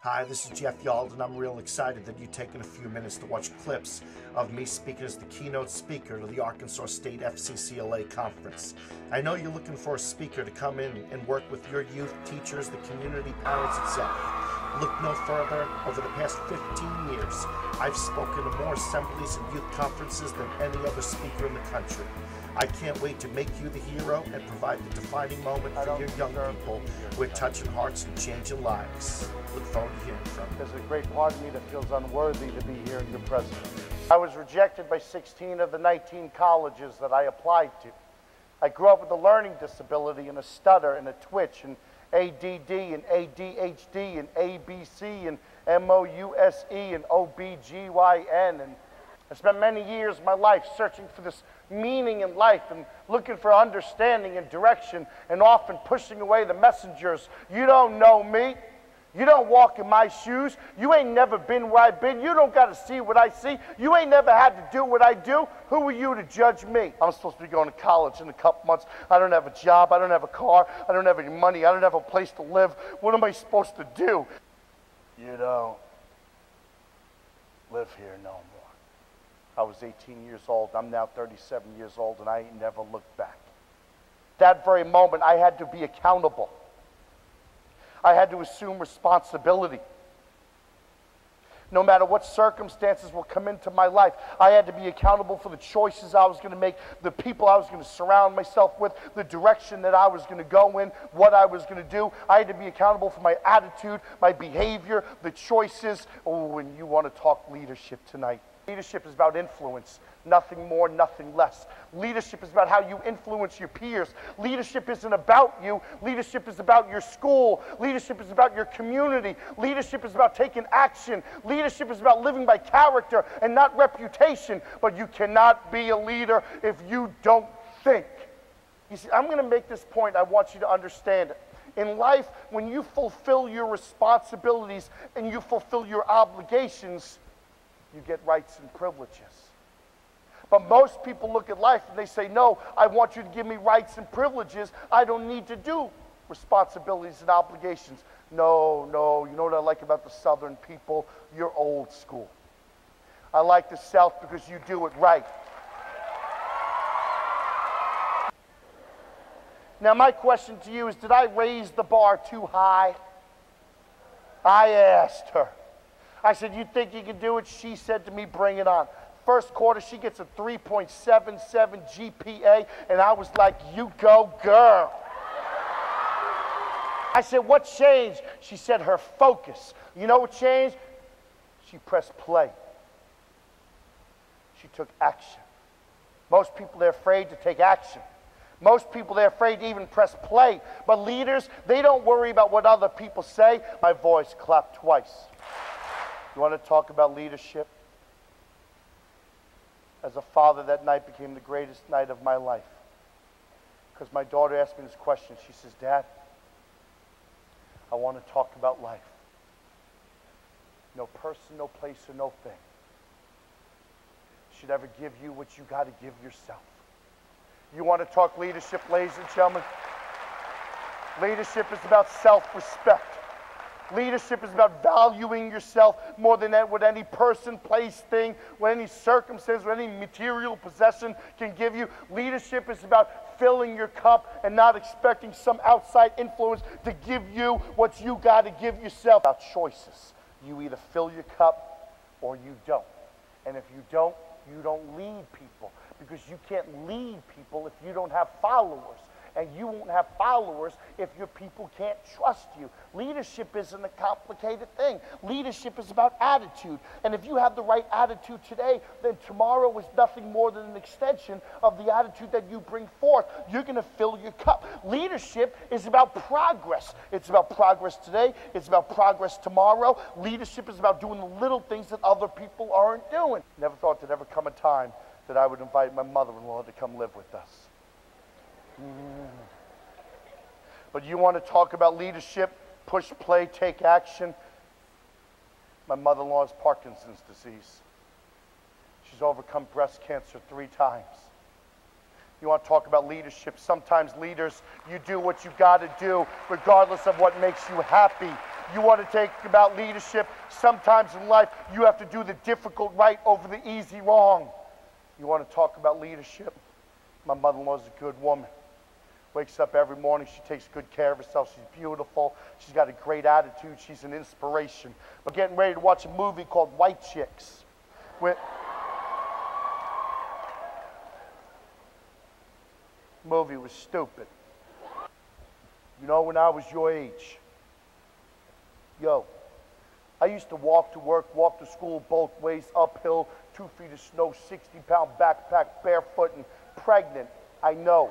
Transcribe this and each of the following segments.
Hi, this is Jeff Yald, and I'm real excited that you've taken a few minutes to watch clips of me speaking as the keynote speaker to the Arkansas State FCCLA conference. I know you're looking for a speaker to come in and work with your youth, teachers, the community, parents itself. Look no further. Over the past 15 years, I've spoken to more assemblies and youth conferences than any other speaker in the country. I can't wait to make you the hero and provide the defining moment for your young people with touching hearts and changing lives. Look forward to hearing from you. There's a great part of me that feels unworthy to be here in your presence. I was rejected by 16 of the 19 colleges that I applied to. I grew up with a learning disability and a stutter and a twitch and ADD and ADHD and ABC and MOUSE and OBGYN, and I spent many years of my life searching for this meaning in life and looking for understanding and direction, and often pushing away the messengers. You don't know me. You don't walk in my shoes. You ain't never been where I've been. You don't got to see what I see. You ain't never had to do what I do. Who are you to judge me? I'm supposed to be going to college in a couple months. I don't have a job. I don't have a car. I don't have any money. I don't have a place to live. What am I supposed to do? You don't live here no more. I was 18 years old. I'm now 37 years old, and I ain't never looked back. That very moment, I had to be accountable. I had to assume responsibility. No matter what circumstances will come into my life, I had to be accountable for the choices I was going to make, the people I was going to surround myself with, the direction that I was going to go in, what I was going to do. I had to be accountable for my attitude, my behavior, the choices. Oh, and you want to talk leadership tonight. Leadership is about influence, nothing more, nothing less. Leadership is about how you influence your peers. Leadership isn't about you. Leadership is about your school. Leadership is about your community. Leadership is about taking action. Leadership is about living by character and not reputation. But you cannot be a leader if you don't think. You see, I'm going to make this point. I want you to understand it. In life, when you fulfill your responsibilities and you fulfill your obligations, you get rights and privileges. But most people look at life and they say, no, I want you to give me rights and privileges. I don't need to do responsibilities and obligations. No, you know what I like about the Southern people? You're old school. I like the South because you do it right. Now my question to you is, did I raise the bar too high? I asked her. I said, you think you can do it? She said to me, bring it on. First quarter, she gets a 3.77 GPA, and I was like, you go, girl. I said, what changed? She said, her focus. You know what changed? She pressed play. She took action. Most people, they're afraid to take action. Most people, they're afraid to even press play. But leaders, they don't worry about what other people say. My voice clapped twice. You want to talk about leadership? As a father, that night became the greatest night of my life. Because my daughter asked me this question. She says, Dad, I want to talk about life. No person, no place, or no thing should ever give you what you got to give yourself. You want to talk leadership, ladies and gentlemen? Leadership is about self-respect. Leadership is about valuing yourself more than what any person, place, thing, what any circumstance, what any material possession can give you. Leadership is about filling your cup and not expecting some outside influence to give you what you got to give yourself. About choices. You either fill your cup or you don't. And if you don't lead people. Because you can't lead people if you don't have followers. And you won't have followers if your people can't trust you. Leadership isn't a complicated thing. Leadership is about attitude. And if you have the right attitude today, then tomorrow is nothing more than an extension of the attitude that you bring forth. You're going to fill your cup. Leadership is about progress. It's about progress today. It's about progress tomorrow. Leadership is about doing the little things that other people aren't doing. Never thought there'd ever come a time that I would invite my mother-in-law to come live with us. But you want to talk about leadership, push, play, take action. My mother-in-law has Parkinson's disease. She's overcome breast cancer 3 times. You want to talk about leadership. Sometimes leaders, you do what you got to do regardless of what makes you happy. You want to take about leadership. Sometimes in life, you have to do the difficult right over the easy wrong. You want to talk about leadership? My mother-in-law is a good woman. Wakes up every morning, she takes good care of herself. She's beautiful. She's got a great attitude. She's an inspiration. We're getting ready to watch a movie called White Chicks. Movie was stupid. You know, when I was your age, I used to walk to work, walk to school both ways, uphill, 2 feet of snow, 60-pound backpack, barefoot, and pregnant. I know.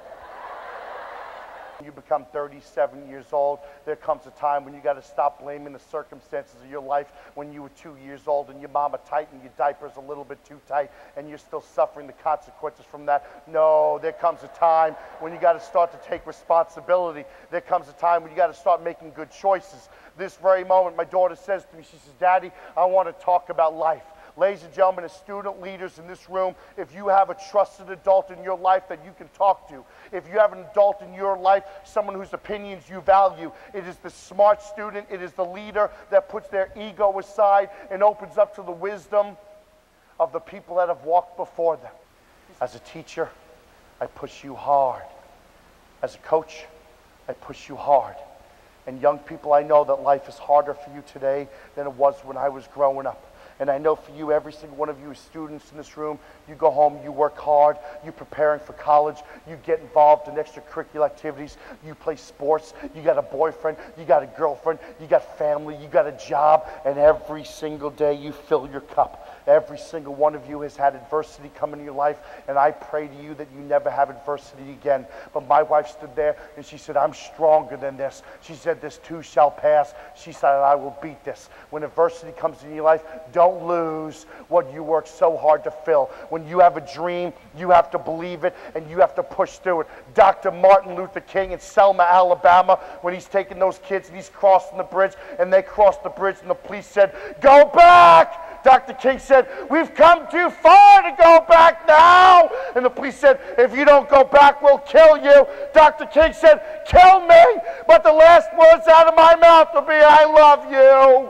You become 37 years old, there comes a time when you got to stop blaming the circumstances of your life when you were 2 years old and your mama tightened your diapers a little bit too tight and you're still suffering the consequences from that. No, there comes a time when you got to start to take responsibility. There comes a time when you got to start making good choices. This very moment, my daughter says to me, she says, Daddy, I want to talk about life. Ladies and gentlemen, as student leaders in this room, if you have a trusted adult in your life that you can talk to, if you have an adult in your life, someone whose opinions you value, it is the smart student, it is the leader that puts their ego aside and opens up to the wisdom of the people that have walked before them. As a teacher, I push you hard. As a coach, I push you hard. And young people, I know that life is harder for you today than it was when I was growing up. And I know for you, every single one of you as students in this room, you go home, you work hard, you're preparing for college, you get involved in extracurricular activities, you play sports, you got a boyfriend, you got a girlfriend, you got family, you got a job, and every single day you fill your cup. Every single one of you has had adversity come into your life, and I pray to you that you never have adversity again. But my wife stood there, and she said, I'm stronger than this. She said, this too shall pass. She said, I will beat this. When adversity comes into your life, don't lose what you worked so hard to fill. When you have a dream, you have to believe it, and you have to push through it. Dr. Martin Luther King in Selma, Alabama, when he's taking those kids and he's crossing the bridge, and they crossed the bridge, and the police said, go back! Dr. King said, we've come too far to go back now. And the police said, if you don't go back, we'll kill you. Dr. King said, kill me, but the last words out of my mouth will be, I love you.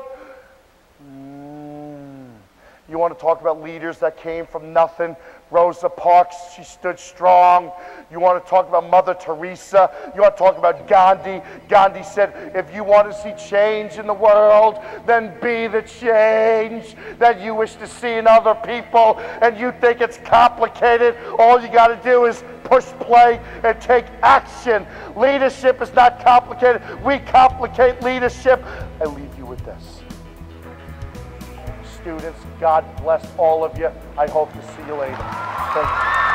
You want to talk about leaders that came from nothing? Rosa Parks, she stood strong. You want to talk about Mother Teresa? You want to talk about Gandhi? Gandhi said, if you want to see change in the world, then be the change that you wish to see in other people. And you think it's complicated, all you got to do is push play and take action. Leadership is not complicated. We complicate leadership. I leave you with this. Students, God bless all of you. I hope to see you later. Thank you.